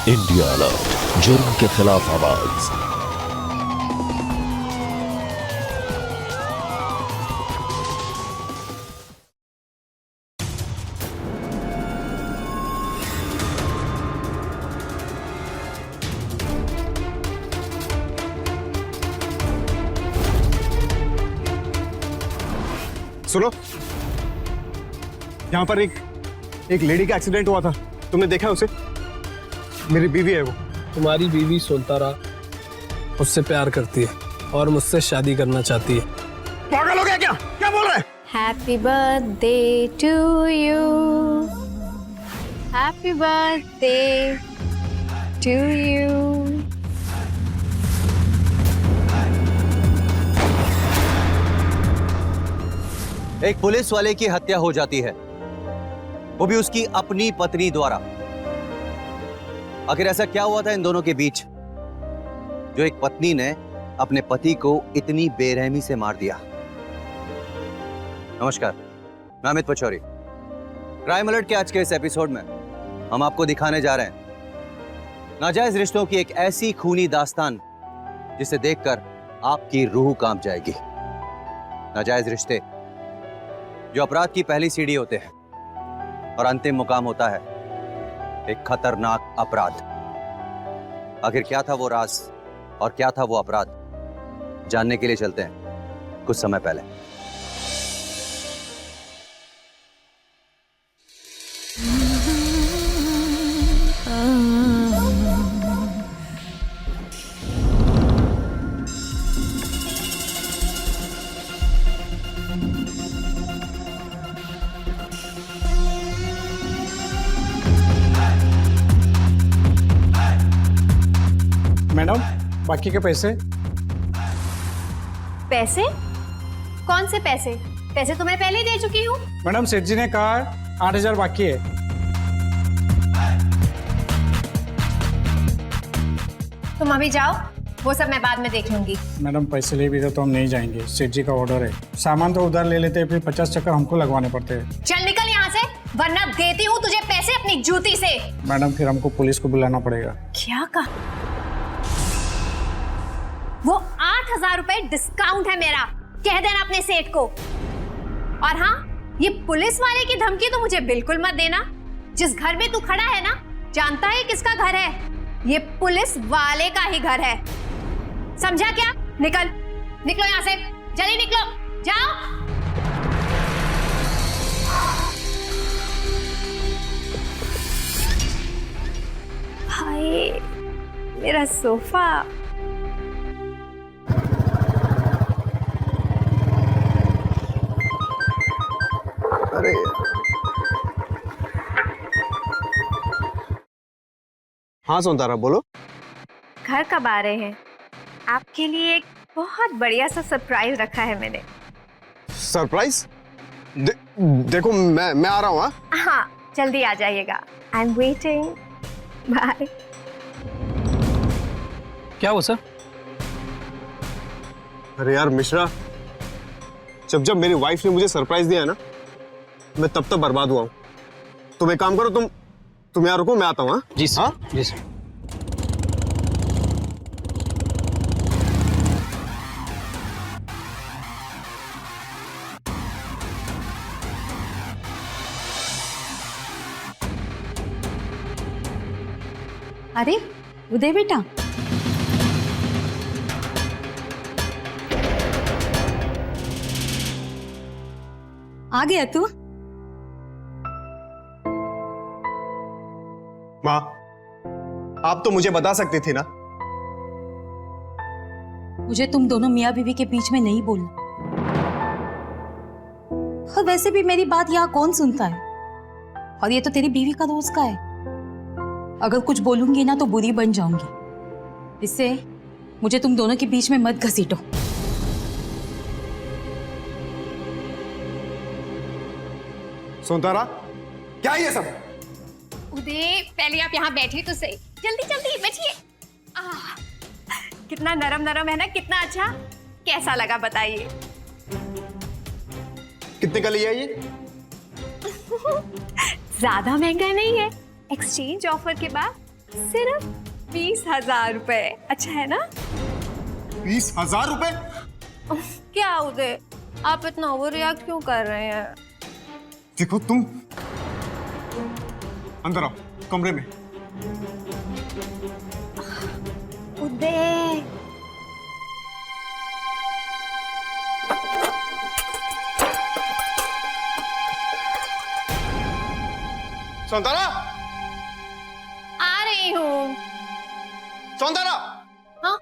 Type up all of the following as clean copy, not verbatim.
India alert, जुर्म के खिलाफ आवाज। सुनो, यहाँ पर एक लेडी का एक्सीडेंट हुआ था, तुमने देखा उसे? मेरी बीवी है वो। तुम्हारी बीवी सोनतारा उससे प्यार करती है और मुझसे शादी करना चाहती है। पागल हो गया क्या? क्या बोल रहे हैं? Happy birthday to you. Happy birthday to you. एक पुलिस वाले की हत्या हो जाती है, वो भी उसकी अपनी पत्नी द्वारा। आखिर ऐसा क्या हुआ था इन दोनों के बीच जो एक पत्नी ने अपने पति को इतनी बेरहमी से मार दिया? नमस्कार, मैं अमित पचौरी। क्राइम अलर्ट के आज के इस एपिसोड में हम आपको दिखाने जा रहे हैं नाजायज रिश्तों की एक ऐसी खूनी दास्तान जिसे देखकर आपकी रूह कांप जाएगी। नाजायज रिश्ते जो अपराध की पहली सीढ़ी होते हैं और अंतिम मुकाम होता है एक खतरनाक अपराध। आखिर क्या था वो राज और क्या था वो अपराध, जानने के लिए चलते हैं कुछ समय पहले। मैडम, बाकी के पैसे? पैसे? कौन से पैसे? पैसे तो मैं पहले ही दे चुकी हूँ। मैडम, सेठ जी ने कहा 8,000 बाकी है। तुम अभी जाओ, वो सब मैं बाद में देख लूंगी। मैडम, पैसे ले भी तो हम नहीं जाएंगे, सेठ जी का ऑर्डर है। सामान तो उधार ले लेते हैं, फिर 50 चक्कर हमको लगवाने पड़ते हैं। चल निकल यहाँ से, वरना देती हूँ तुझे पैसे अपनी जूती से। मैडम, फिर हमको पुलिस को बुलाना पड़ेगा। क्या कहा? वो 8,000 रुपए डिस्काउंट है मेरा, कह देना अपने सेठ को। और हाँ, ये पुलिस वाले की धमकी तो मुझे बिल्कुल मत देना। जिस घर में तू खड़ा है ना, जानता है किसका घर है? ये पुलिस वाले का ही घर है, समझा क्या? निकलो यहाँ से, जल्दी निकलो, जाओ। हाय, मेरा सोफा। अरे हाँ सोनतारा, बोलो। घर कब आ रहे हैं? आपके लिए एक बहुत बढ़िया सा सरप्राइज रखा है मैंने। सरप्राइज? देखो मैं आ रहा हूँ। हाँ, जल्दी आ जाइएगा। I am waiting. बाय। क्या हुआ सर? अरे यार मिश्रा, जब मेरी वाइफ ने मुझे सरप्राइज दिया है ना, मैं तब तक बर्बाद हुआ हूँ। तुम एक काम करो, तुम यहाँ रुको, मैं आता हूँ। जी सर। हाँ? जी सर। अरे उदय बेटा, आ गया तू? माँ, आप तो मुझे बता सकती थी ना। मुझे तुम दोनों मियाँ बीवी के बीच में नहीं बोलना। और वैसे भी मेरी बात यहाँ कौन सुनता है? और ये तो तेरी बीवी का दोस्त का है। अगर कुछ बोलूंगी ना तो बुरी बन जाऊंगी। इससे मुझे तुम दोनों के बीच में मत घसीटो। सोनतारा, क्या ये सब? उदय, पहले आप यहाँ बैठिए तो सही। जल्दी जल्दी बैठिए। कितना नरम नरम है ना, कितना अच्छा। कैसा लगा बताइए? कितने का लिया ये? ज्यादा महंगा नहीं है। एक्सचेंज ऑफर के बाद सिर्फ 20,000 रुपए। अच्छा है ना? 20,000 रुपए? क्या उदय, आप इतना ओवर रिएक्ट क्यों कर रहे हैं? देखो तुम अंदर आओ कमरे में। उदय, सौंदर्या, आ रही हूँ। सौंदर्या, हाँ?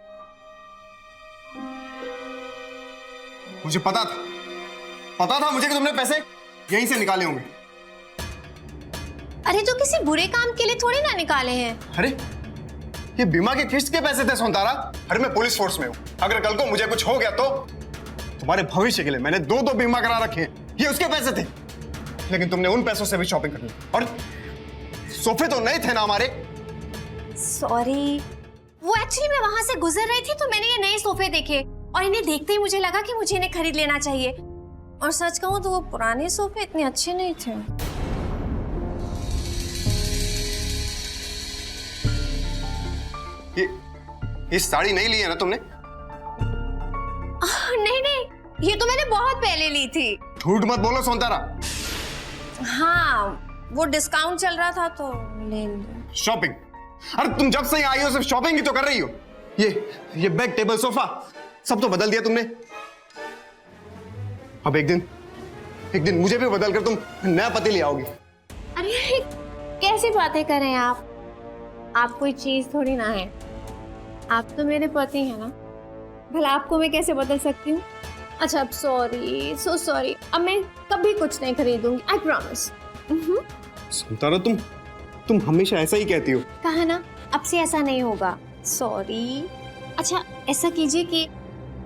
मुझे पता था मुझे कि तुमने पैसे यहीं से निकाले होंगे। अरे तो किसी बुरे काम के लिए थोड़ी ना निकाले हैं। अरे ये बीमा के किस्त के पैसे थे सौंदर्या। अरे मैं पुलिस फोर्स में हूँ, अगर कल को मुझे कुछ हो गया तो तुम्हारे भविष्य के लिए मैंने दो बीमा करा रखे हैं, ये उसके पैसे थे। लेकिन तुमने उन पैसों से भी शॉपिंग कर ली। और सोफे तो नए थे ना हमारे। सॉरी, वो एक्चुअली मैं वहां से गुजर रही थी तो मैंने ये नए सोफे देखे और इन्हें देखते ही मुझे लगा कि मुझे इन्हें खरीद लेना चाहिए। और सच कहूं तो वो पुराने सोफे इतने अच्छे नहीं थे। ये साड़ी नहीं ली है ना तुमने? नहीं, ये तो मैंने बहुत पहले ली थी। झूठ मत बोलो सौंदर्या। हाँ, वो डिस्काउंट चल रहा था तो ले ली। शॉपिंग? अरे तुम जब से आई हो सिर्फ शॉपिंग ही तो कर रही हो। ये बेड, टेबल, सोफा सब तो बदल दिया तुमने। अब एक दिन मुझे भी बदल कर तुम नया पति ले आओगी। अरे कैसी बातें कर रहे हैं आप? आप कोई चीज थोड़ी ना है, आप तो मेरे पति हैं ना। भला आपको मैं कैसे बदल सकती हूँ? अच्छा, अब सॉरी, सो सॉरी। अब मैं कभी कुछ नहीं खरीदूंगी, आई प्रॉमिस। सुनता रहो, तुम हमेशा ऐसा ही कहती हो। कहा ना, अब से ऐसा नहीं होगा। सॉरी। अच्छा, ऐसा कीजिए कि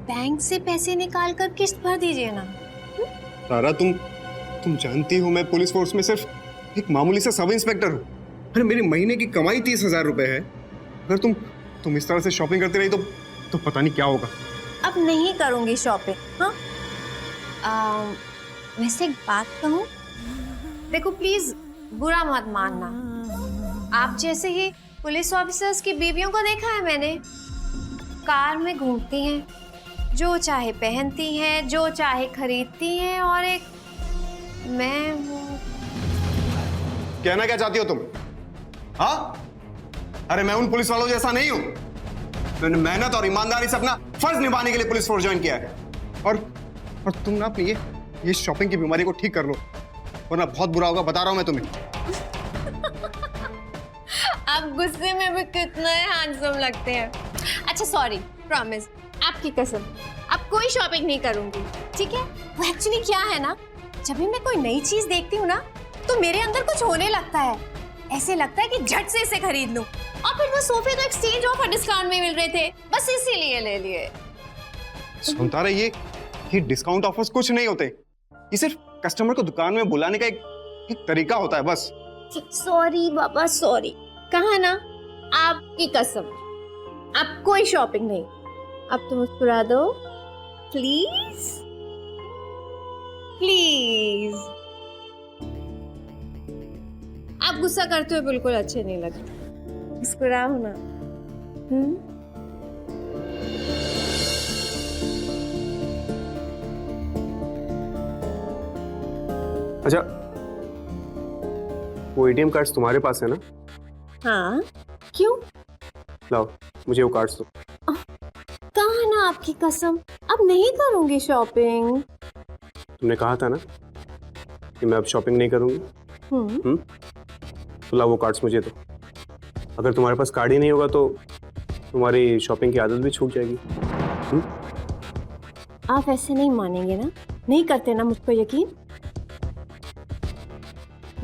बैंक से पैसे निकाल कर किस्त भर दीजिए ना। तारा, तुम जानती हो मैं पुलिस फोर्स में सिर्फ एक मामूली सा सब इंस्पेक्टर हूँ। अरे मेरी महीने की कमाई 30,000 रुपए है। अगर तुम इस तरह से शॉपिंग करती रही तो पता नहीं क्या होगा। अब नहीं करूंगी शॉपिंग। हाँ, वैसे एक बात कहूँ, देखो प्लीज बुरा मत मानना। आप जैसे ही पुलिस ऑफिसर्स की बीवियों को देखा है मैंने, कार में घूमती हैं, जो चाहे पहनती हैं, जो चाहे खरीदती हैं, और एक मैं हूँ। कहना क्या चाहती हो तुम? हाँ? अरे मैं उन पुलिस वालों जैसा नहीं हूं। मैंने मेहनत और ईमानदारी से अपना फर्ज निभाने के लिए पुलिस फोर्स ज्वाइन किया है। और तुम ना अपनी ये शॉपिंग की बीमारी को ठीक कर लो, वरना बहुत बुरा होगा, बता रहा हूं मैं तुम्हें। आप गुस्से में भी कितने हैंडसम लगते हैं। अच्छा सॉरी, प्रॉमिस, आपकी कसम, अब कोई शॉपिंग नहीं करूंगी, ठीक है? वो एक्चुअली क्या है ना, जब भी मैं कोई नई चीज देखती हूँ ना तो मेरे अंदर कुछ होने लगता है। ऐसे लगता है कि झट से इसे खरीद लूं। और फिर वो सोफे तो एक्सचेंज ऑफर डिस्काउंट में मिल रहे थे, बस इसीलिए ले लिए। सुनता रहे, ये डिस्काउंट ऑफर्स कुछ नहीं होते। ये सिर्फ कस्टमर को दुकान में बुलाने का एक तरीका होता है बस। सॉरी बाबा, सॉरी। कहा ना, आपकी कसम, अब कोई शॉपिंग नहीं। अब तो मुस्कुरा दो प्लीज, प्लीज। आप गुस्सा करते हुए बिल्कुल अच्छे नहीं लगते, मुस्कुराओ ना। अच्छा, वो एटीएम कार्ड्स तुम्हारे पास है ना? हाँ, क्यों? लाओ मुझे वो कार्ड्स दो। कहा ना, आपकी कसम, अब नहीं करूंगी शॉपिंग। तुमने कहा था ना कि मैं अब शॉपिंग नहीं करूंगी। तो लाओ वो कार्ड्स मुझे दो। अगर तुम्हारे पास कार्ड ही नहीं होगा तो तुम्हारी शॉपिंग की आदत भी छूट जाएगी। आप ऐसे नहीं मानेंगे ना? नहीं करते ना मुझको यकीन?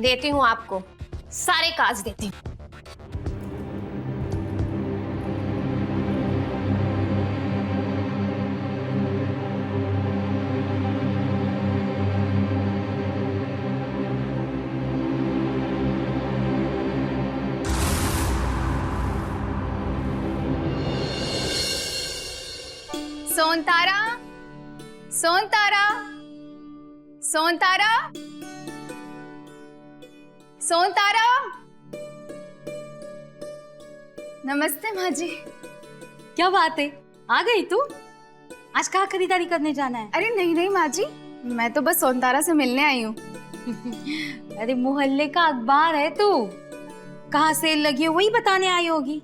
देती हूँ आपको, सारे कार्ड्स देती हूँ। सोनतारा, सोनतारा, सोनतारा, सोनतारा, नमस्ते माँ जी। क्या बात है, आ गई तू? आज कहाँ खरीदारी करने जाना है? अरे नहीं नहीं माँ जी, मैं तो बस सोनतारा से मिलने आई हूँ। अरे मोहल्ले का अखबार है तू, कहाँ सेल लगी है वही बताने आई होगी।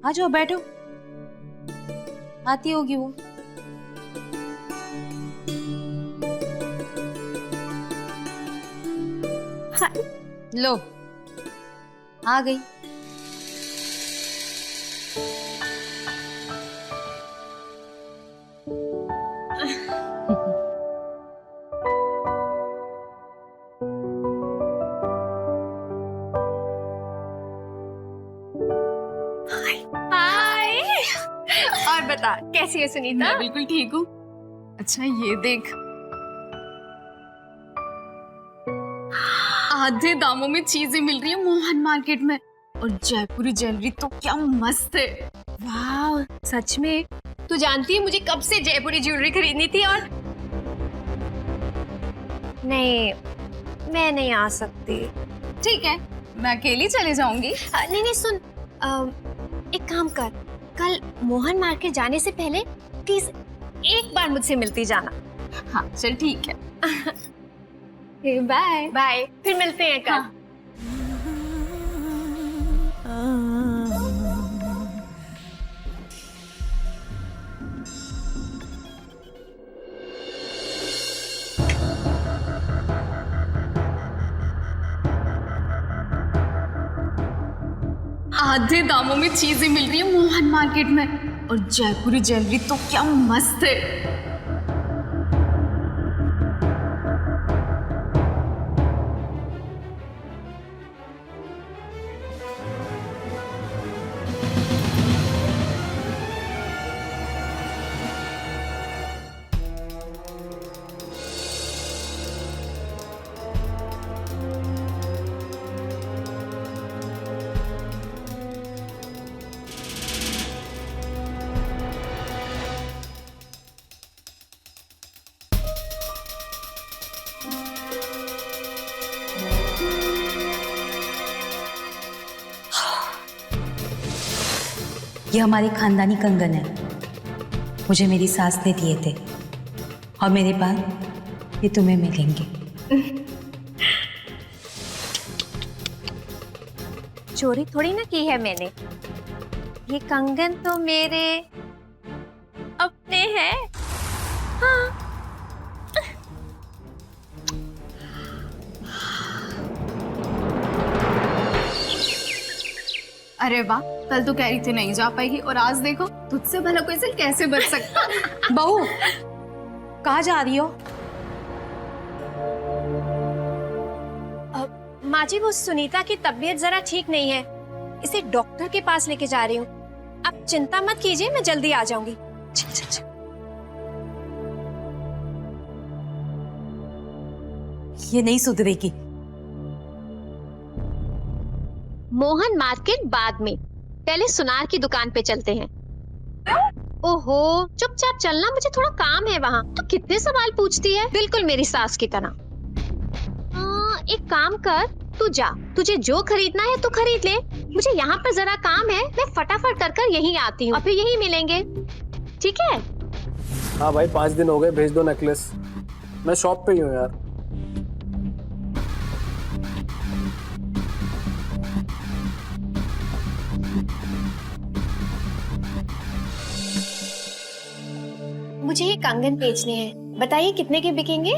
आ जाओ बैठो, आती होगी वो। लो आ गई। हाय। और बता कैसी है सुनीता? मैं बिल्कुल ठीक हूँ। अच्छा ये देख, आधे दामों में चीजें मिल रही है मोहन मार्केट में, और जयपुरी ज्वेलरी तो क्या मस्त है। वाह सच में? तू जानती है मुझे कब से जयपुरी ज्वेलरी खरीदनी थी और नहीं, मैं नहीं आ सकती। ठीक है, मैं अकेली चले जाऊंगी। नहीं नहीं सुन, एक काम कर, कल मोहन मार्केट जाने से पहले प्लीज एक बार मुझसे मिलती जाना। हाँ चल ठीक है। बाय बाय, फिर मिलते हैं कल। हाँ। आधे दामों में चीजें मिल रही है मोहन मार्केट में, और जयपुरी ज्वेलरी तो क्या मस्त है। ये हमारे खानदानी कंगन है, मुझे मेरी सास ने दिए थे, और मेरे बाद ये तुम्हें मिलेंगे। चोरी थोड़ी ना की है मैंने, ये कंगन तो मेरे अपने हैं। हाँ। अरे वाह, कल तो कह रही थी नहीं जा पाएगी, और आज देखो तुझसे भला कोई दिल कैसे बच सकता। बहू कहाँ जा रही हो? माँ जी वो सुनीता की तबीयत जरा ठीक नहीं है, इसे डॉक्टर के पास लेके जा रही हूँ। आप चिंता मत कीजिए, मैं जल्दी आ जाऊंगी। ये नहीं सुधरेगी। मोहन मार्केट बाद में, पहले सुनार की दुकान पे चलते हैं। ओहो चुपचाप चलना, मुझे थोड़ा काम है वहाँ। तो कितने सवाल पूछती है, बिल्कुल मेरी सास की तरह। एक काम कर, तू जा, तुझे जो खरीदना है तू खरीद ले, मुझे यहाँ पर जरा काम है, मैं फटाफट कर यहीं आती हूँ, और फिर यहीं मिलेंगे, ठीक है? हाँ भाई 5 दिन हो गए, भेज दो नेकलेस। मैं शॉप पे ही हूँ यार। मुझे ये कंगन बेचने हैं, बताइए कितने के बिकेंगे?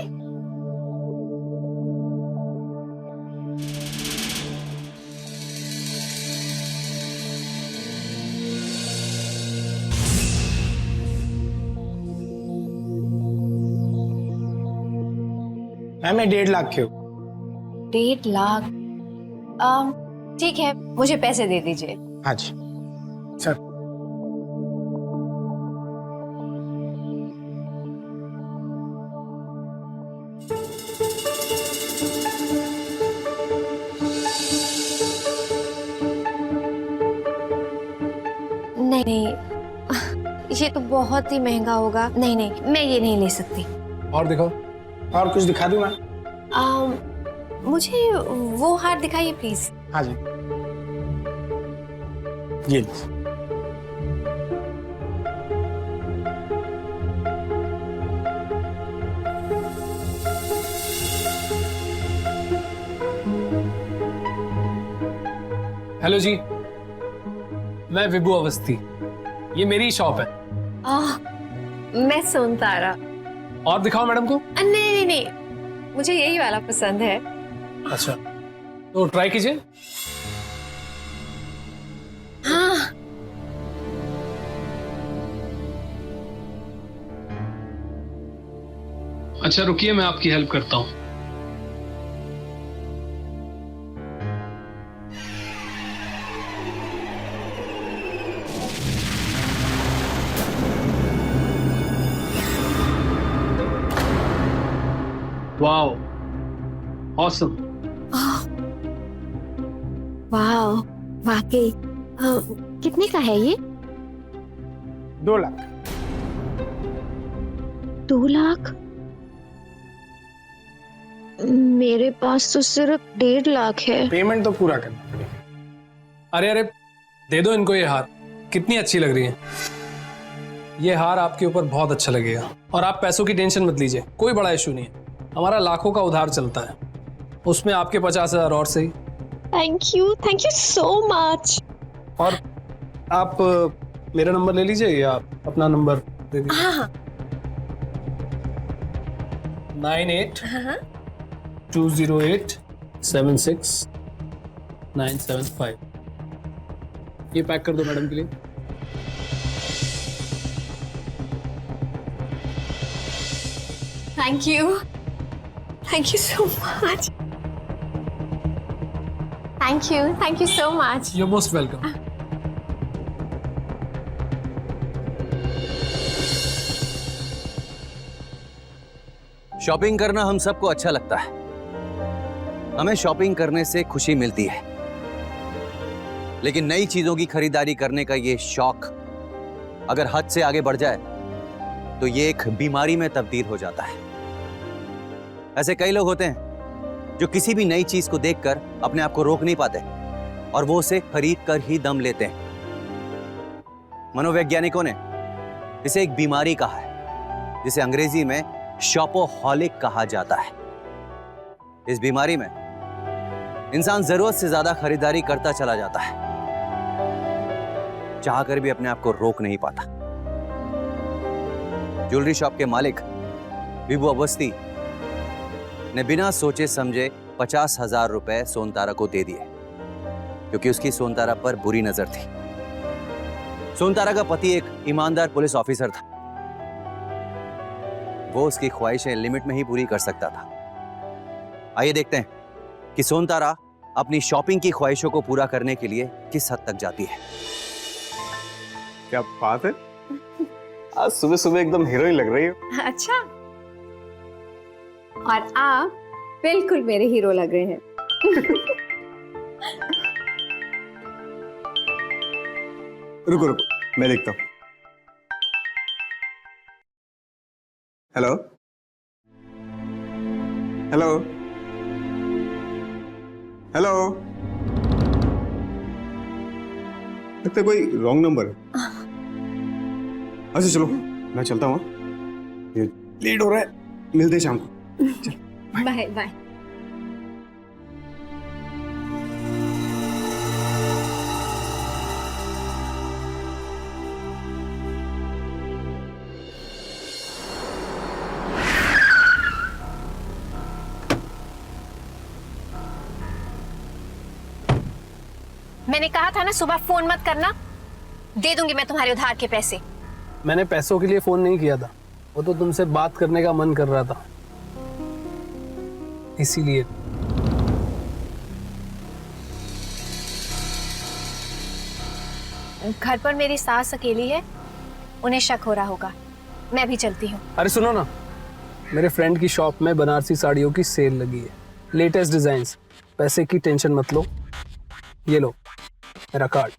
मैं 1.5 लाख के हूँ। 1.5 लाख? ठीक है, मुझे पैसे दे दीजिए। हाँ जी सर। नहीं नहीं, ये तो बहुत ही महंगा होगा। नहीं नहीं, मैं ये नहीं ले सकती। और दिखाओ, और कुछ दिखा दूं मैं? मुझे वो हार दिखाइए प्लीज। हाँ जी, ये हेलो जी, मैं विभू अवस्थी, ये मेरी शॉप है। मैं सोनतारा। और दिखाओ मैडम को। नहीं नहीं नहीं, मुझे यही वाला पसंद है। अच्छा, तो ट्राई कीजिए। हाँ। अच्छा रुकिए, मैं आपकी हेल्प करता हूँ। Wow, awesome. वाह, वाकई। कितने का है ये? 2 लाख। 2 लाख? मेरे पास तो सिर्फ 1.5 लाख है। पेमेंट तो पूरा करना पड़ेगा। अरे अरे, दे दो इनको ये हार, कितनी अच्छी लग रही है। ये हार आपके ऊपर बहुत अच्छा लगेगा। और आप पैसों की टेंशन मत लीजिए, कोई बड़ा इशू नहीं है। हमारा लाखों का उधार चलता है, उसमें आपके 50,000 और सही। Thank you so much. और आप मेरा नंबर ले लीजिए या अपना नंबर दे दीजिए। हाँ हाँ 98-208-76975। ये पैक कर दो मैडम के लिए। Thank you so much. Thank you so much. You most welcome. Shopping करना हम सबको अच्छा लगता है। हमें शॉपिंग करने से खुशी मिलती है, लेकिन नई चीजों की खरीदारी करने का ये शौक अगर हद से आगे बढ़ जाए तो ये एक बीमारी में तब्दील हो जाता है। ऐसे कई लोग होते हैं जो किसी भी नई चीज को देखकर अपने आप को रोक नहीं पाते और वो उसे खरीद कर ही दम लेते हैं। मनोवैज्ञानिकों ने इसे एक बीमारी कहा है, जिसे अंग्रेजी में शॉपोहॉलिक कहा जाता है। इस बीमारी में इंसान जरूरत से ज्यादा खरीदारी करता चला जाता है, चाहकर भी अपने आप को रोक नहीं पाता। ज्वेलरी शॉप के मालिक विभू अवस्थी ने बिना सोचे समझे 50,000 रुपए सोनतारा को दे दिए, क्योंकि उसकी सोनतारा पर बुरी नजर थी। सोनतारा का पति एक ईमानदार पुलिस ऑफिसर था। वो उसकी ख्वाहिशें लिमिट में ही पूरी कर सकता था। आइए देखते हैं कि सोनतारा अपनी शॉपिंग की ख्वाहिशों को पूरा करने के लिए किस हद तक जाती है। क्या बात है, आज सुबह सुबह एकदम हीरोइन लग रही हो। अच्छा, और आप बिल्कुल मेरे हीरो लग रहे हैं। रुको रुको, मैं देखता हूँ। हेलो हेलो हेलो, लगता है कोई रॉन्ग नंबर है। अच्छा चलो मैं चलता हूँ, ये लेट हो रहा है, मिलते हैं शाम को। Bye bye. मैंने कहा था ना सुबह फोन मत करना, दे दूंगी मैं तुम्हारे उधार के पैसे। मैंने पैसों के लिए फोन नहीं किया था, वो तो तुमसे बात करने का मन कर रहा था, इसीलिए। घर पर मेरी सास अकेली है, उन्हें शक हो रहा होगा, मैं भी चलती हूँ। अरे सुनो ना, मेरे फ्रेंड की शॉप में बनारसी साड़ियों की सेल लगी है, लेटेस्ट डिजाइन्स। पैसे की टेंशन मत लो, ये लो मेरा कार्ड।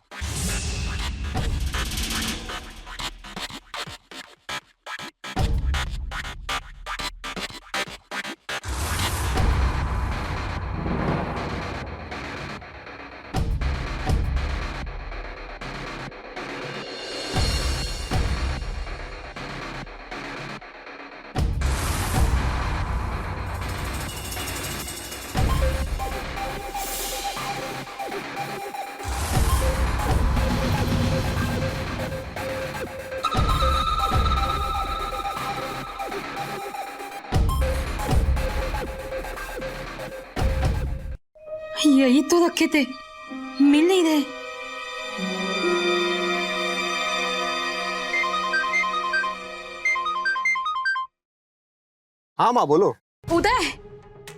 यही तो रखे थे, मिल नहीं रहे। हाँ माँ बोलो। उदय,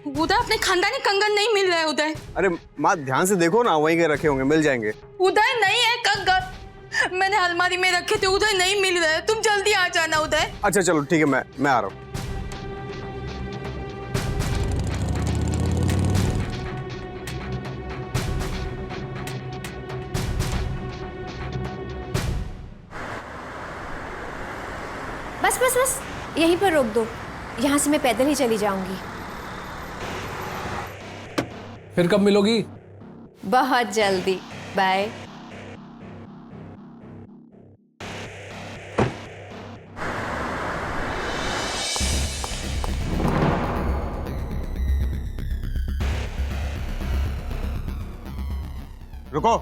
उदय अपने खानदानी कंगन नहीं मिल रहे उदय। अरे माँ ध्यान से देखो ना, वहीं के रखे होंगे, मिल जाएंगे। उदय नहीं है कंगन, मैंने अलमारी में रखे थे उदय, नहीं मिल रहे। तुम जल्दी आ जाना उदय। अच्छा चलो ठीक है, मैं आ रहा हूँ। बस बस बस, यहीं पर रोक दो, यहाँ से मैं पैदल ही चली जाऊंगी। फिर कब मिलोगी? बहुत जल्दी, बाय। रुको।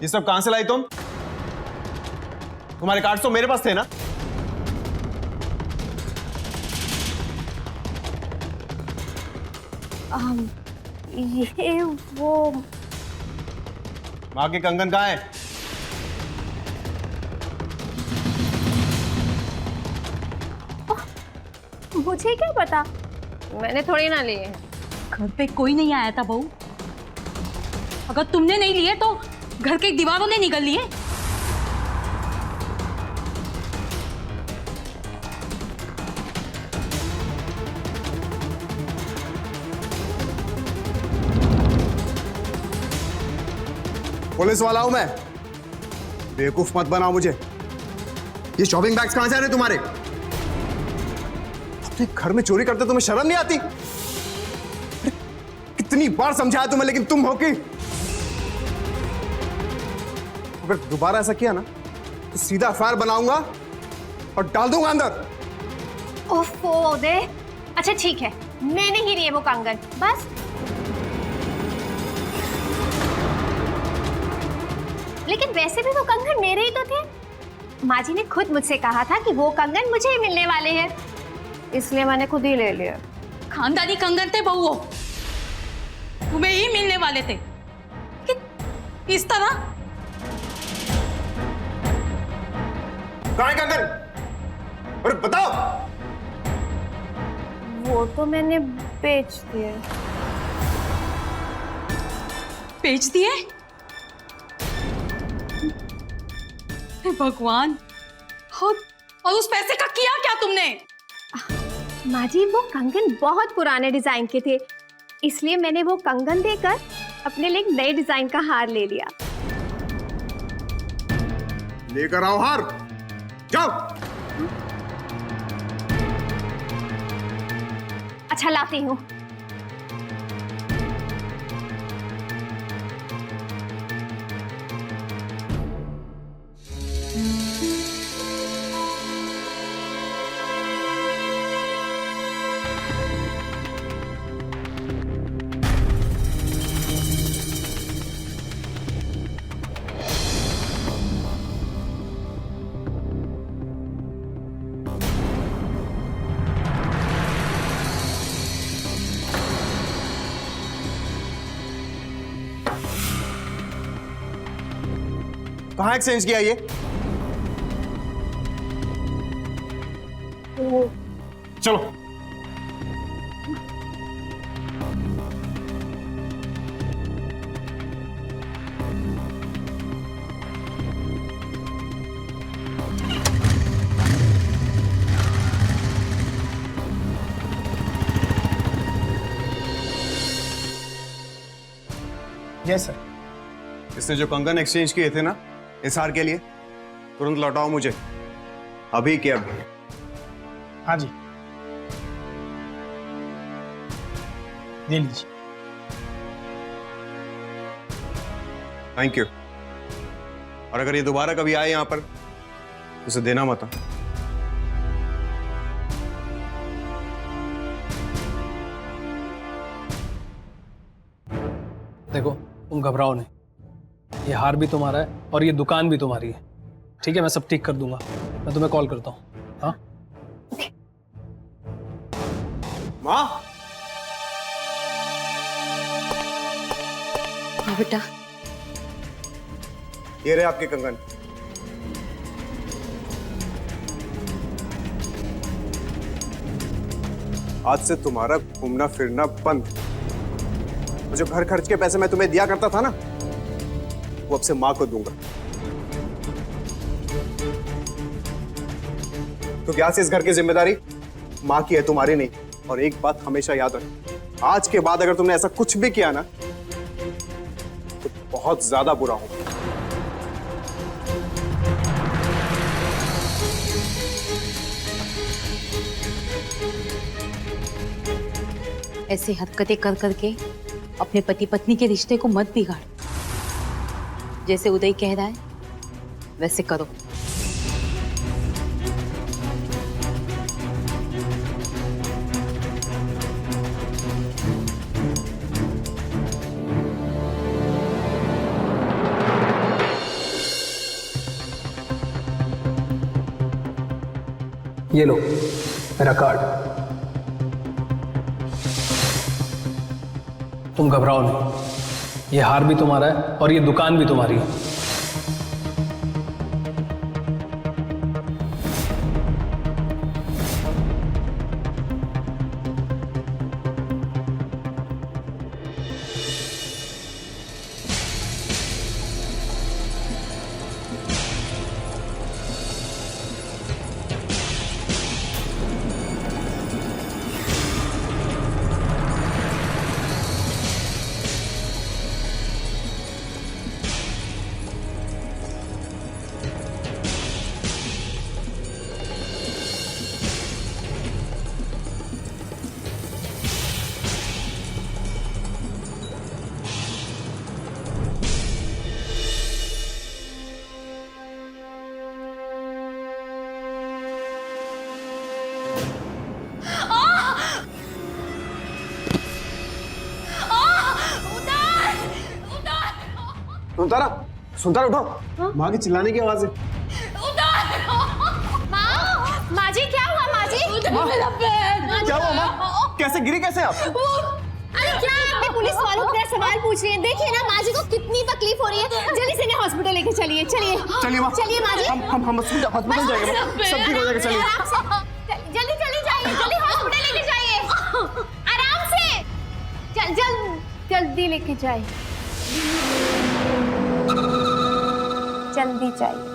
ये सब कहां से लाई तुम? तुम्हारे कार्ड्स तो मेरे पास थे ना? ये वो माँ के कंगन कहाँ है? मुझे क्या पता, मैंने थोड़ी ना लिए। घर पे कोई नहीं आया था बहू। अगर तुमने नहीं लिए तो घर के दीवारों ने निकल लिए। पुलिस वाला हूं मैं, बेवकूफ मत बनाओ मुझे। ये शॉपिंग बैग्स कहां से आ रहे तुम्हारे? अपने घर में चोरी करते तुम्हें शर्म नहीं आती? कितनी बार समझाया तुम्हें, लेकिन तुम हो कि अगर दोबारा ऐसा किया ना तो सीधा एफआईआर बनाऊंगा और डाल दूंगा अंदर। ओफो उदय, अच्छा ठीक है, मैंने ही लिए वो कंगन, बस। लेकिन वैसे भी वो कंगन मेरे ही तो थे। माँ जी ने खुद मुझसे कहा था कि वो कंगन मुझे ही मिलने वाले हैं, इसलिए मैंने खुद ही ले लिया। खानदानी कंगन थे बहू, वो तुम्हें ही मिलने वाले थे। इस तरह कहाँ है कंगन? अरे बताओ। वो तो मैंने बेच दिए। बेच दिए? हे भगवान, और उस पैसे का किया क्या तुमने? माँ जी, वो कंगन बहुत पुराने डिजाइन के थे, इसलिए मैंने वो कंगन देकर अपने लिए एक नए डिजाइन का हार ले लिया। लेकर आओ हार, जाओ। अच्छा लाती हूँ। कहाँ एक्सचेंज किया ये? चलो। Yes sir. इसने जो कंगन एक्सचेंज किए थे ना इस हार के लिए, तुरंत लौटाओ मुझे, अभी के अभी। हाँ जी, ले लीजिए। Thank you. और अगर ये दोबारा कभी आए यहाँ पर तो उसे देना मत। देखो तुम घबराओ नहीं, ये हार भी तुम्हारा है और ये दुकान भी तुम्हारी है, ठीक है? मैं सब ठीक कर दूंगा, मैं तुम्हें कॉल करता हूँ। हाँ माँ, हाँ बेटा। ये रहे आपके कंगन। आज से तुम्हारा घूमना फिरना बंद। जो घर खर्च के पैसे मैं तुम्हें दिया करता था ना, वो अब से माँ को दूंगा। तो क्या से इस घर की जिम्मेदारी माँ की है, तुम्हारी नहीं। और एक बात हमेशा याद रखना, आज के बाद अगर तुमने ऐसा कुछ भी किया ना तो बहुत ज्यादा बुरा होगा। ऐसी हरकतें कर करके अपने पति पत्नी के रिश्ते को मत बिगाड़। जैसे उदय कह रहा है वैसे करो। ये लो मेरा कार्ड। तुम घबराओ नहीं, ये हार भी तुम्हारा है और ये दुकान भी तुम्हारी है। सुनतारा, सुनतारा उठो। माँ की चिल्लाने की आवाज है। माँ जी क्या हुआ? माँ जी क्या हुआ माँ? कैसे गिरी कैसे आप? अरे क्या आपने पुलिस वालों से सवाल पूछ रहे हैं? देखिए ना माँ जी को कितनी तकलीफ हो रही है। जल्दी से इन्हें हॉस्पिटल लेके चलिए। चलिए चलिए माँ, चलिए माँ जी। हम हॉस्पिटल जाएंगे माँ, सब ठीक हो जाएगा। चलिए जल्दी जल्दी जाइए, जल्दी हॉस्पिटल लेके जाइए, आराम से। जल्दी लेके जाइए, जल्दी जाइए।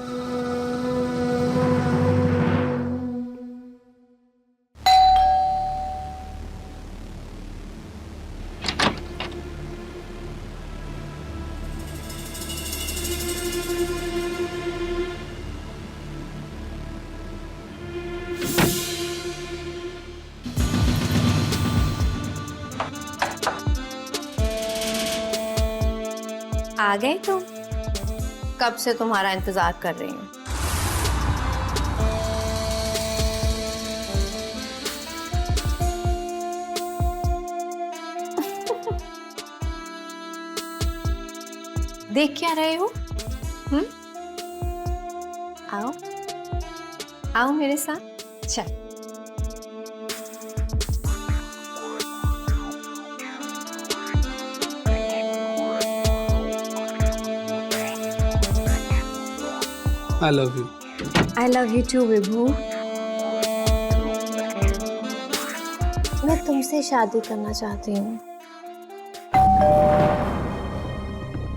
आ गए तुम? कब से तुम्हारा इंतजार कर रही हूँ। देख क्या रहे हो? आओ आओ मेरे साथ। चल I love you. I love you too, विभू। मैं तुमसे शादी करना चाहती हूँ।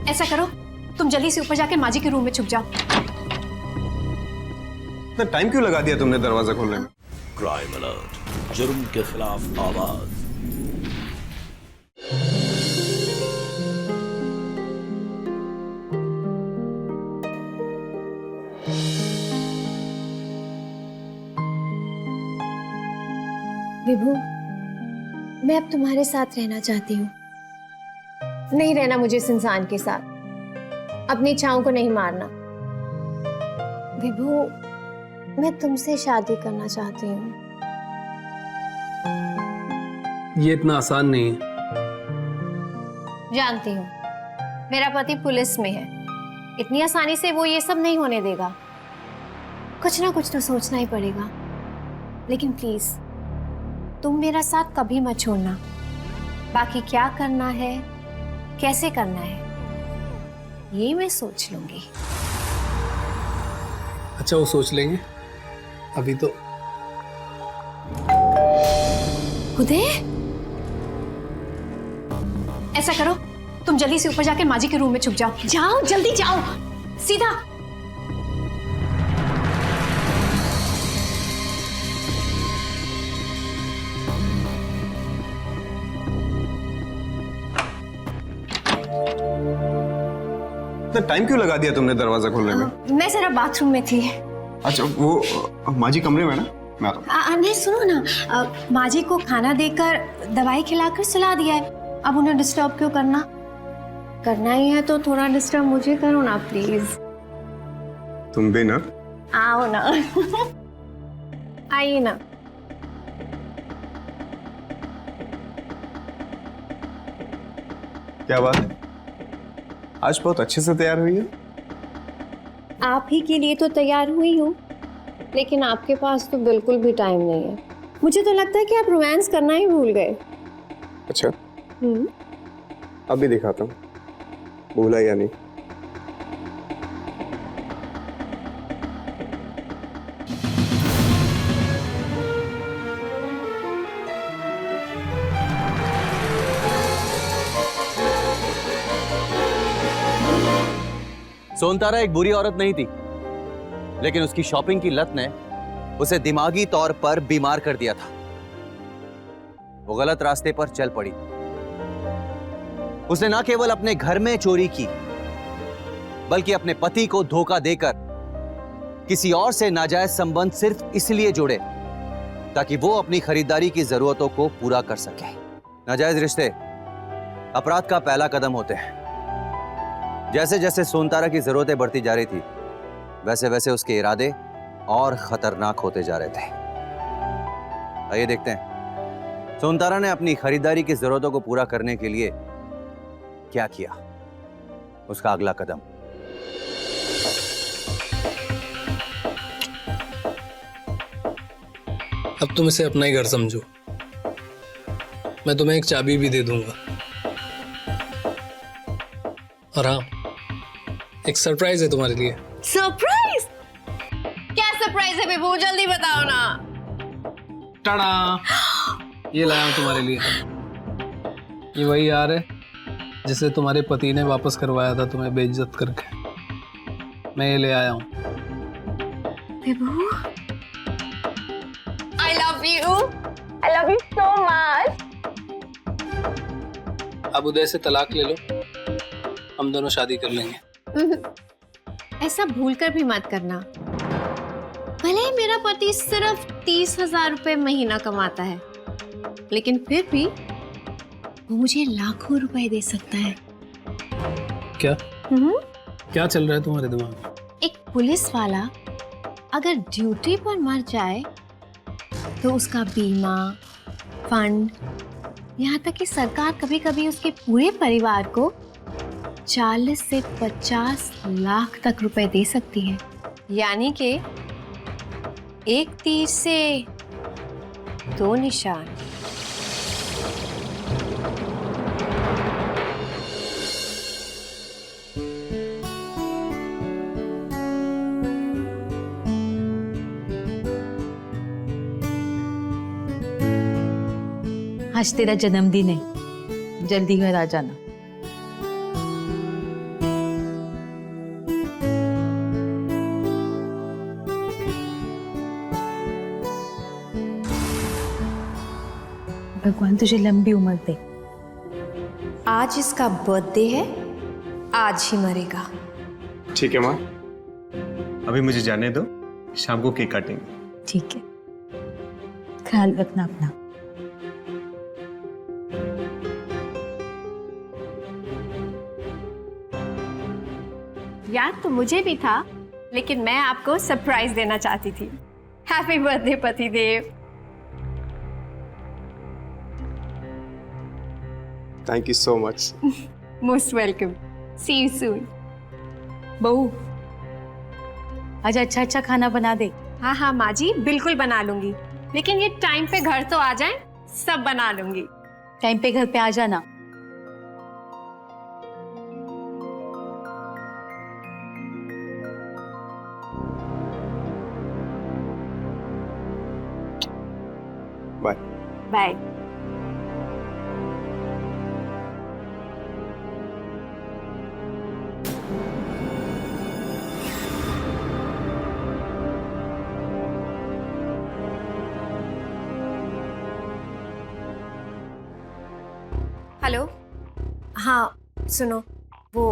ऐसा करो, तुम जल्दी से ऊपर जाके माँ जी के रूम में छुप जाओ। तो टाइम क्यों लगा दिया तुमने दरवाजा खोलने में? क्राइम अलर्ट, जुर्म के खिलाफ आवाज। विभू, मैं अब तुम्हारे साथ रहना चाहती हूँ। नहीं रहना मुझे इस इंसान के साथ। अपनी इच्छाओं को नहीं मारना। विभू, मैं तुमसे शादी करना चाहती हूँ। ये इतना आसान नहीं है। जानती हूँ, मेरा पति पुलिस में है। इतनी आसानी से वो ये सब नहीं होने देगा। कुछ ना कुछ तो सोचना ही पड़ेगा। लेकिन प्लीज तुम मेरा साथ कभी मत छोड़ना। बाकी क्या करना है, कैसे करना है, ये मैं सोच लूंगी। अच्छा, वो सोच लेंगे, अभी तो। उदय, ऐसा करो, तुम जल्दी से ऊपर जाके माजी के रूम में छुप जाओ। जाओ, जल्दी जाओ, सीधा। इतना टाइम क्यों लगा दिया तुमने दरवाजा खोलने में? मैं जरा बाथरूम में थी। अच्छा, वो माजी कमरे में ना, मैं आता हूं। नहीं, सुनो ना, माजी को खाना देकर दवाई खिलाकर सुला दिया है। अब उन्हें डिस्टर्ब क्यों करना? करना ही है तो थोड़ा डिस्टर्ब मुझे करो ना प्लीज। तुम भी ना। आओ ना। आइए ना। क्या बात है, आज बहुत अच्छे से तैयार हुई है। आप ही के लिए तो तैयार हुई हूँ, लेकिन आपके पास तो बिल्कुल भी टाइम नहीं है। मुझे तो लगता है कि आप रोमांस करना ही भूल गए। अच्छा, अभी दिखाता हूँ, भूला या नहीं। सोनतारा एक बुरी औरत नहीं थी, लेकिन उसकी शॉपिंग की लत ने उसे दिमागी तौर पर बीमार कर दिया था। वो गलत रास्ते पर चल पड़ी। उसने न केवल अपने घर में चोरी की, बल्कि अपने पति को धोखा देकर किसी और से नाजायज संबंध सिर्फ इसलिए जोड़े ताकि वो अपनी खरीदारी की जरूरतों को पूरा कर सके। नाजायज रिश्ते अपराध का पहला कदम होते हैं। जैसे जैसे सोनतारा की जरूरतें बढ़ती जा रही थी, वैसे वैसे उसके इरादे और खतरनाक होते जा रहे थे। आइए देखते हैं सोनतारा ने अपनी खरीदारी की जरूरतों को पूरा करने के लिए क्या किया, उसका अगला कदम। अब तुम इसे अपना ही घर समझो। मैं तुम्हें एक चाबी भी दे दूंगा। और हाँ, एक सरप्राइज है तुम्हारे लिए। सरप्राइज? क्या सरप्राइज है बेबू, जल्दी बताओ ना। टाड़ा, ये लाया हूं तुम्हारे लिए। ये वही यार है जिसे तुम्हारे पति ने वापस करवाया था तुम्हें बेइज्जत करके। मैं ये ले आया हूं। बेबू, I love you so much। अब उदय से तलाक ले लो, हम दोनों शादी कर लेंगे। ऐसा भूल कर भी मत करना। भले ही मेरा पति सिर्फ 30,000 रुपए महीना कमाता है, लेकिन फिर भी वो मुझे लाखों रुपए दे सकता है। क्या क्या चल रहा है तुम्हारे दिमाग में? एक पुलिस वाला अगर ड्यूटी पर मर जाए तो उसका बीमा, फंड, यहाँ तक कि सरकार कभी कभी उसके पूरे परिवार को 40 से 50 लाख तक रुपए दे सकती है। यानी कि एक तीर से 2 निशान। आज तेरा जन्मदिन है, जल्दी घर आ जाना। भगवान तुझे लंबी उम्र दे। आज इसका बर्थडे है, आज ही मरेगा। ठीक है माँ, अभी मुझे जाने दो, शाम को केक काटेंगे। ठीक है, ख्याल रखना अपना। याद तो मुझे भी था, लेकिन मैं आपको सरप्राइज देना चाहती थी। हैप्पी बर्थडे पतिदेव। Thank you so much. Most welcome. See you soon. बहू, आज अच्छा अच्छा खाना बना दे। हाँ हाँ माँ जी, बिल्कुल बना लूंगी, लेकिन ये टाइम पे घर तो आ जाएं, सब बना लूंगी। टाइम पे घर पे आ जाना। बाय। बाय। हेलो। हाँ सुनो, वो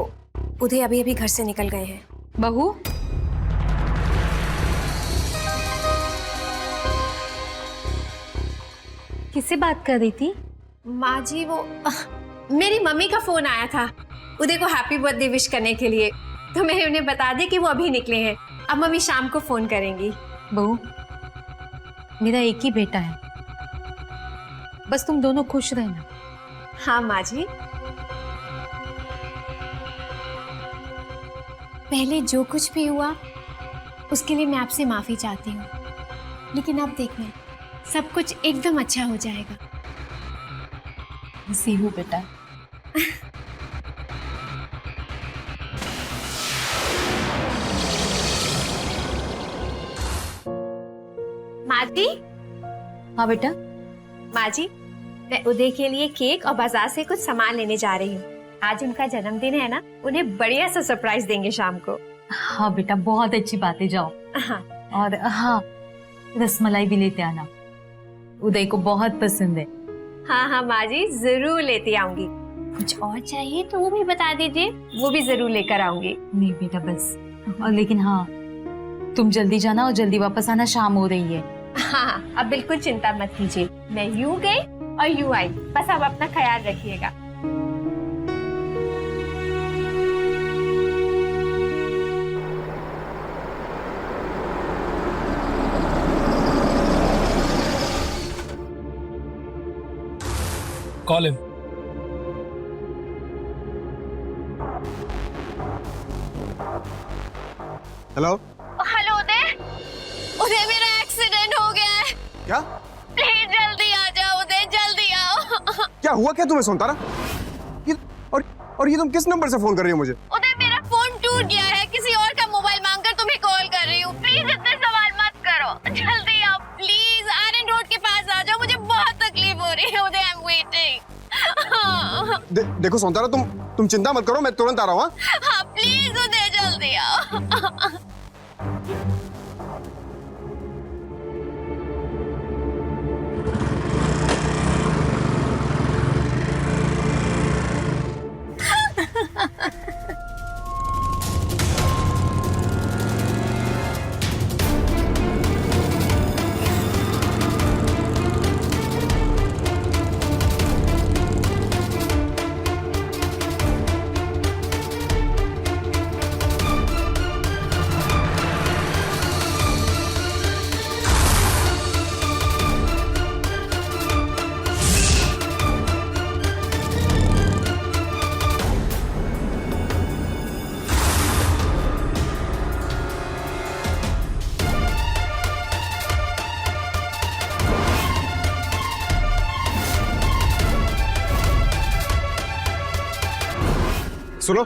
उदय अभी अभी घर से निकल गए हैं। बहू, किससे बात कर रही थी? माँ जी वो मेरी मम्मी का फोन आया था उदय को हैप्पी बर्थडे विश करने के लिए, तो मैंने उन्हें बता दिया कि वो अभी निकले हैं। अब मम्मी शाम को फोन करेंगी। बहू, मेरा एक ही बेटा है, बस तुम दोनों खुश रहना। हाँ माँ जी। पहले जो कुछ भी हुआ उसके लिए मैं आपसे माफी चाहती हूँ, लेकिन अब देखना सब कुछ एकदम अच्छा हो जाएगा। सी हूँ बेटा। माँ जी। हाँ बेटा। माँ जी, मैं उदय के लिए केक और बाजार से कुछ सामान लेने जा रही हूँ। आज उनका जन्मदिन है ना, उन्हें बढ़िया सा सरप्राइज देंगे शाम को। हाँ बेटा, बहुत अच्छी बात है, जाओ। हाँ। और हाँ, रसमलाई भी लेते आना, उदय को बहुत पसंद है। हाँ हाँ माँ जी, जरूर लेती आऊंगी। कुछ और चाहिए तो वो भी बता दीजिए, वो भी जरूर लेकर आऊंगी। नहीं बेटा बस। और लेकिन हाँ, तुम जल्दी जाना और जल्दी वापस आना, शाम हो रही है। हाँ, अब बिल्कुल चिंता मत कीजिए, मैं यूं गई और यूं आई, बस आप अपना ख्याल रखिएगा। Call him. हेलो। हेलो उदय। उदय, मेरा एक्सीडेंट हो गया है। क्या? प्लीज जल्दी आ जाओ उदय, जल्दी आओ। क्या हुआ क्या तुम्हें सोनतारा? और ये तुम किस नंबर से फोन कर रही हो मुझे? उदय, मेरा फोन टूट गया है, किसी और का मोबाइल मांगकर तुम्हें कॉल कर रही हूँ। प्लीज इतने सवाल मत करो, जल्दी आओ प्लीज। आर्यन रोड के पास आ जाओ, मुझे बहुत तकलीफ हो रही है उदय। I am waiting. देखो सोनतारा, तुम चिंता मत करो, मैं तुरंत आ रहा हूँ। हाँ प्लीज उदय, जल्दी आओ। सुनो,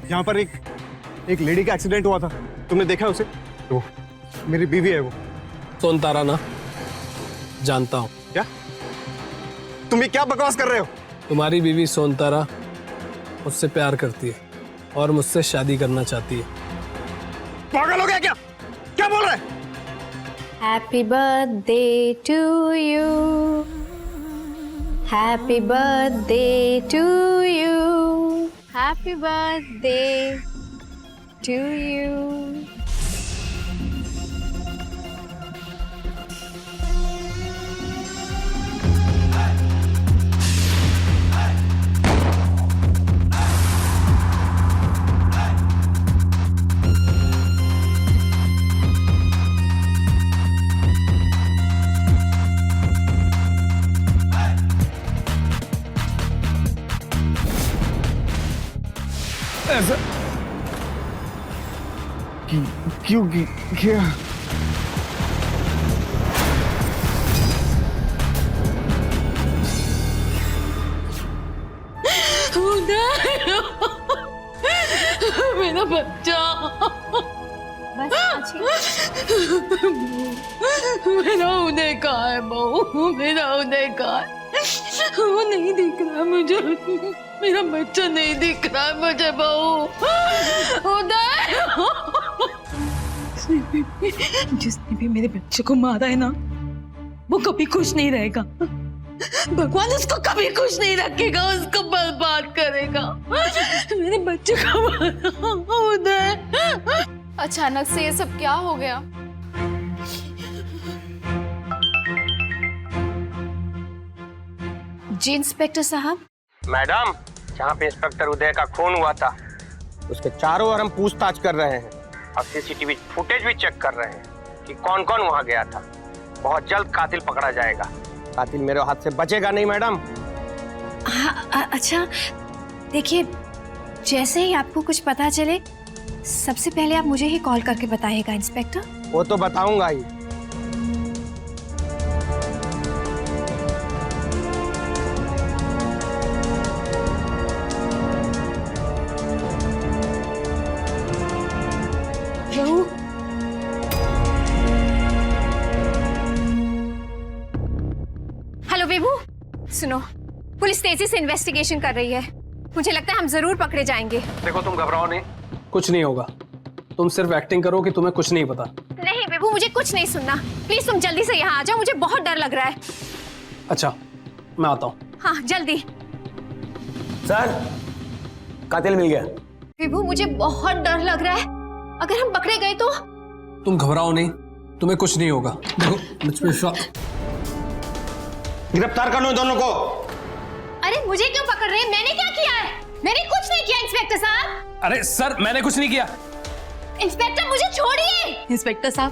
यहाँ पर एक लेडी का एक्सीडेंट हुआ था, तुमने देखा उसे? वो मेरी बीवी है। वो सोनतारा ना, जानता हूँ। क्या? तुम ये क्या बकवास कर रहे हो? तुम्हारी बीवी सोनतारा मुझसे प्यार करती है और मुझसे शादी करना चाहती है। पागल हो गया क्या? क्या बोल रहे? Happy birthday to you, happy birthday to you, happy birthday to you. ऐसा क्यों किया? मेरा बच्चा, बस आजी। मेरा उदय कहाँ है बहू? मेरा उदय कहाँ है? वो नहीं दिख रहा मुझे, मेरा बच्चा नहीं दिख रहा है मुझे बहू। उदय, जिसने भी मेरे बच्चे को मारा है ना, वो कभी खुश नहीं रहेगा। भगवान उसको कभी खुश नहीं रखेगा, उसको बर्बाद करेगा। मेरे बच्चे को मारा उदय। अचानक से ये सब क्या हो गया? जी इंस्पेक्टर साहब। मैडम, जहाँ पे इंस्पेक्टर उदय का खून हुआ था उसके चारों ओर हम पूछताछ कर रहे हैं और सीसीटीवी फुटेज भी चेक कर रहे हैं कि कौन कौन वहाँ गया था। बहुत जल्द कातिल पकड़ा जाएगा। कातिल मेरे हाथ से बचेगा नहीं मैडम। हाँ, अच्छा देखिए, जैसे ही आपको कुछ पता चले सबसे पहले आप मुझे ही कॉल करके बताइएगा इंस्पेक्टर। वो तो बताऊंगा ही। हेलो विभू, सुनो, पुलिस तेजी से इन्वेस्टिगेशन कर रही है। मुझे लगता है हम जरूर पकड़े जाएंगे। देखो तुम घबराओ नहीं। कुछ नहीं होगा, तुम सिर्फ एक्टिंग करो कि तुम्हें कुछ नहीं पता। नहीं विभू, मुझे कुछ नहीं सुनना। प्लीज तुम जल्दी से यहाँ आ जाओ, मुझे बहुत डर लग रहा है। अच्छा, मैं आता हूँ। हाँ जल्दी। सर, कातिल मिल गया। विभू मुझे बहुत डर लग रहा है, अगर हम पकड़े गए तो। तुम घबराओ नहीं, तुम्हें कुछ नहीं होगा। देखो मुझ पे विश्वास। गिरफ्तार कर लो दोनों को। अरे मुझे क्यों पकड़ रहे हैं? मैंने क्या किया है? मैंने कुछ नहीं किया इंस्पेक्टर साहब। अरे सर, मैंने कुछ नहीं किया। इंस्पेक्टर मुझे छोड़िए। इंस्पेक्टर साहब,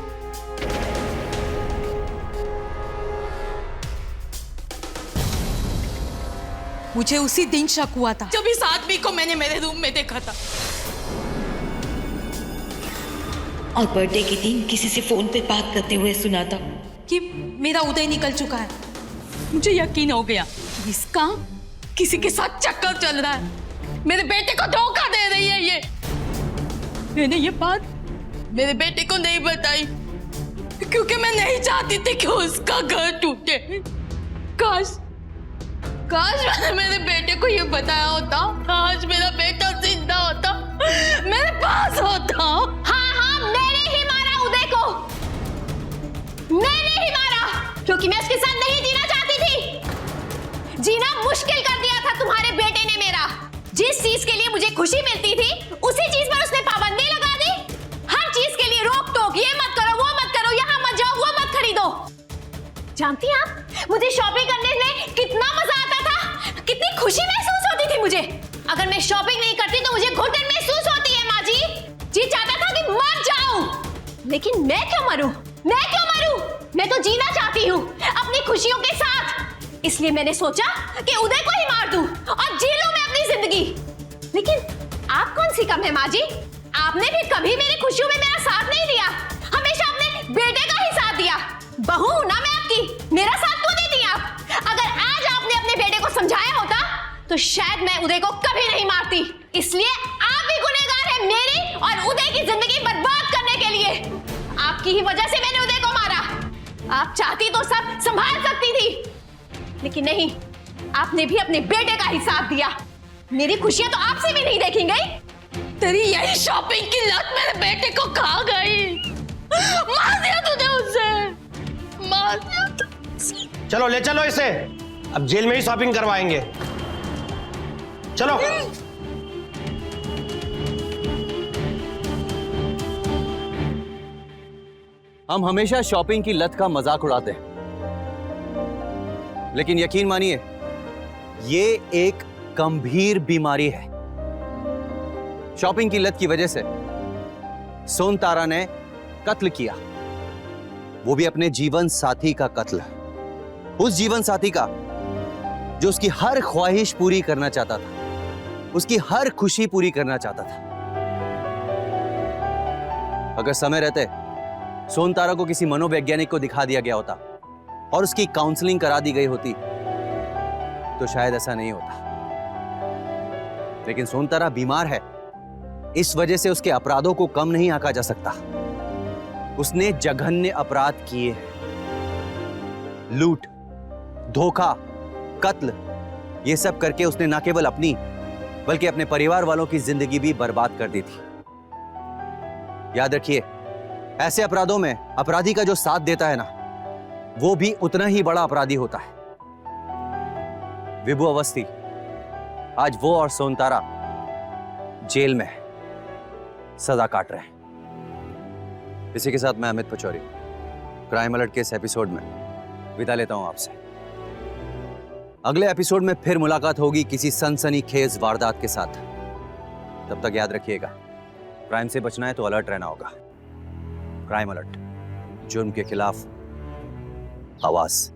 मुझे उसी दिन शक हुआ था जब इस आदमी को मैंने मेरे रूम में देखा था। और बर्थडे के दिन किसी से फोन पे बात करते हुए सुना था कि मेरा उदय निकल चुका है। मुझे यकीन हो गया कि इसका किसी के साथ चक्कर चल रहा है। मेरे बेटे को धोखा दे रही है ये। मैंने ये बात मेरे बेटे को नहीं बताई क्योंकि मैं नहीं चाहती थी कि उसका घर टूटे। काश मैंने मेरे बेटे को ये बताया होता, आज मेरा बेटा जिंदा होता, मेरे पास होता। हाँ, मैंने ही मारा उदय को। मैंने ही मारा क्योंकि मैं उसके साथ नहीं जीना चाहती थी। जीना मुश्किल कर दिया था तुम्हारे बेटे ने मेरा। जिस चीज के लिए मुझे खुशी मिलती थी उसी चीज पर उसने पाबंदी लगा दी। हर चीज के लिए रोक टोक, ये मत करो, वो मत करो, यहाँ मत जाओ, वो मत खरीदो। जानती हैं आप, मुझे शॉपिंग करने में कितना मजा आता था, कितनी खुशी महसूस होती थी मुझे। अगर मैं शॉपिंग नहीं करती तो मुझे घुटन महसूस होती है। माँ जी चाहता था कि मर जाऊं, लेकिन मैं क्यों मरूं? मैं तो जीना चाहती हूँ अपनी खुशियों के साथ। इसलिए मैंने सोचा कि उदय को ही मार दूं और जी लूं मैं अपनी जिंदगी। लेकिन आप कौन सी कम है माँ जी? आपने भी कभी मेरी खुशियों में मेरा साथ नहीं दिया, हमेशा अपने बेटे का ही साथ दिया। बहू ना मैं आपकी, मेरा साथ क्यों देती आप? अगर आज आपने अपने बेटे को समझाया होता तो शायद मैं उदय को कभी नहीं मारती। इसलिए आप भी गुनहगार हैं मेरी और उदय की जिंदगी बर्बाद करने के लिए। आपकी ही वजह से मैंने उदय को मारा। आप चाहती तो सब संभाल सकती थी, लेकिन नहीं, आपने भी अपने बेटे का ही साथ दिया। मेरी खुशियां तो आपसे भी नहीं देखी गई। तेरी यही शॉपिंग की लत मेरे बेटे को खा गई। मार दिया तुझे उसे, मार दिया तुझे। चलो ले चलो इसे, अब जेल में ही शॉपिंग करवाएंगे। चलो। हम हमेशा शॉपिंग की लत का मजाक उड़ाते हैं, लेकिन यकीन मानिए ये एक गंभीर बीमारी है। शॉपिंग की लत की वजह से सोन तारा ने कत्ल किया, वो भी अपने जीवन साथी का कत्ल। उस जीवन साथी का जो उसकी हर ख्वाहिश पूरी करना चाहता था, उसकी हर खुशी पूरी करना चाहता था। अगर समय रहते सोन तारा को किसी मनोवैज्ञानिक को दिखा दिया गया होता और उसकी काउंसलिंग करा दी गई होती तो शायद ऐसा नहीं होता। लेकिन सोनतारा बीमार है, इस वजह से उसके अपराधों को कम नहीं आंका जा सकता। उसने जघन्य अपराध किए हैं, लूट, धोखा, कत्ल, ये सब करके उसने न केवल अपनी बल्कि अपने परिवार वालों की जिंदगी भी बर्बाद कर दी थी। याद रखिए, ऐसे अपराधों में अपराधी का जो साथ देता है ना, वो भी उतना ही बड़ा अपराधी होता है। विभु अवस्थी, आज वो और सोनतारा जेल में है, सजा काट रहे हैं। इसी के साथ मैं अमित पचौरी क्राइम अलर्ट के इस एपिसोड में विदा लेता हूं आपसे। अगले एपिसोड में फिर मुलाकात होगी किसी सनसनीखेज वारदात के साथ। तब तक याद रखिएगा, क्राइम से बचना है तो अलर्ट रहना होगा। क्राइम अलर्ट, जुर्म के खिलाफ आवाज।